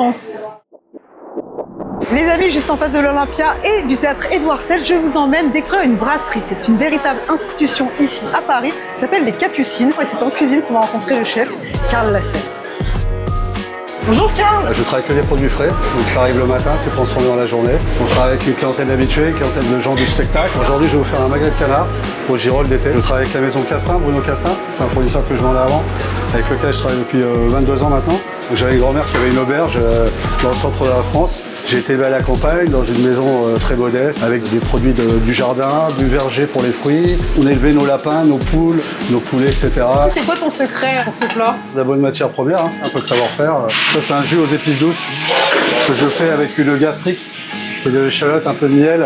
enfance. Les amis, juste en face de l'Olympia et du théâtre Édouard VII, je vous emmène découvrir une brasserie. C'est une véritable institution ici à Paris, ça s'appelle les Capucines. Et c'est en cuisine qu'on va rencontrer le chef, Karl Lassalle. Bonjour Karl. Je travaille que des produits frais, donc ça arrive le matin, c'est transformé dans la journée. On travaille avec une clientèle habituée, une clientèle de gens du spectacle. Aujourd'hui, je vais vous faire un magret de canard au girolles d'été. Je travaille avec la maison Castin, Bruno Castin, c'est un fournisseur que je vendais avant, avec lequel je travaille depuis 22 ans maintenant. J'avais une grand-mère qui avait une auberge dans le centre de la France. J'ai été élevé à la campagne, dans une maison très modeste, avec des produits du jardin, du verger pour les fruits. On élevait nos lapins, nos poules, nos poulets, etc. C'est quoi ton secret pour ce plat? La bonne matière première, un peu de savoir-faire. Ça, c'est un jus aux épices douces que je fais avec une gastrique. C'est de l'échalote, un peu de miel,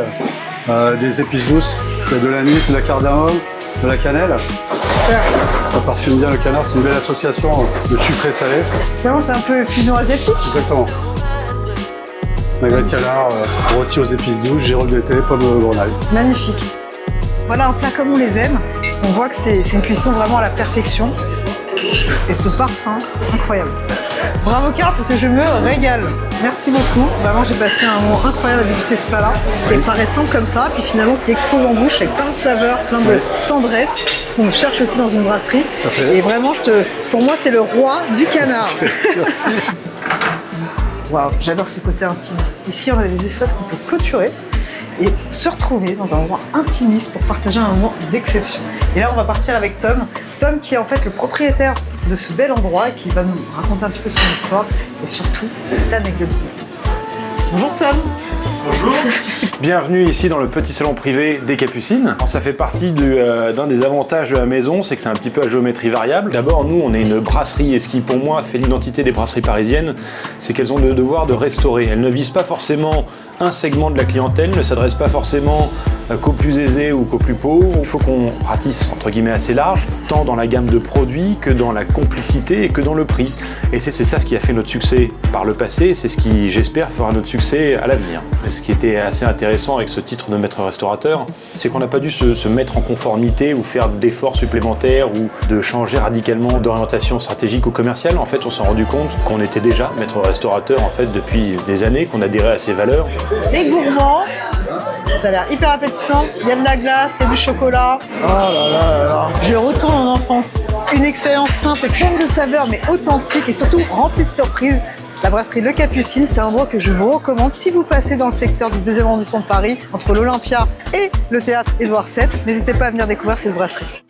des épices douces, de l'anis, de la cardamome, de la cannelle. Super. Ça parfume bien le canard, c'est une belle association de sucré salé. Finalement, c'est un peu fusion asiatique. Exactement. Magret de canard, rôti aux épices douces, girolles d'été, pommes de grenaille. Magnifique. Voilà un plat comme on les aime. On voit que c'est une cuisson vraiment à la perfection. Et ce parfum, incroyable. Bravo Karl, parce que je me régale. Merci beaucoup. Vraiment, j'ai passé un moment incroyable à déguster ce plat-là, qui paraît simple comme ça, puis finalement qui explose en bouche avec plein de saveurs, plein de tendresse, ce qu'on cherche aussi dans une brasserie. Et vraiment, pour moi, tu es le roi du canard. Merci. Waouh, j'adore ce côté intimiste. Ici, on a des espaces qu'on peut clôturer et se retrouver dans un endroit intimiste pour partager un moment d'exception. Et là, on va partir avec Tom. Tom qui est en fait le propriétaire de ce bel endroit et qui va nous raconter un petit peu son histoire et surtout des anecdotes. Bonjour Tom. Bonjour. Bienvenue ici dans le petit salon privé des Capucines. Ça fait partie d'un des avantages de la maison, c'est que c'est un petit peu à géométrie variable. D'abord, nous, on est une brasserie et ce qui, pour moi, fait l'identité des brasseries parisiennes, c'est qu'elles ont le devoir de restaurer. Elles ne visent pas forcément un segment de la clientèle, ne s'adressent pas forcément qu'aux plus aisés ou qu'aux plus pauvres. Il faut qu'on ratisse, entre guillemets, assez large, tant dans la gamme de produits que dans la complicité et que dans le prix. Et c'est ça ce qui a fait notre succès par le passé, c'est ce qui, j'espère, fera notre succès à l'avenir. Ce qui était assez intéressant avec ce titre de maître restaurateur, c'est qu'on n'a pas dû se mettre en conformité ou faire d'efforts supplémentaires ou de changer radicalement d'orientation stratégique ou commerciale. En fait, on s'est rendu compte qu'on était déjà maître restaurateur en fait depuis des années, qu'on adhérait à ces valeurs. C'est gourmand, ça a l'air hyper appétissant, il y a de la glace, il y a du chocolat. Oh là là là là. Je retourne en enfance. Une expérience simple et pleine de saveurs mais authentique et surtout remplie de surprises. La brasserie Le Capucine, c'est un endroit que je vous recommande si vous passez dans le secteur du 2e arrondissement de Paris, entre l'Olympia et le théâtre Édouard VII. N'hésitez pas à venir découvrir cette brasserie.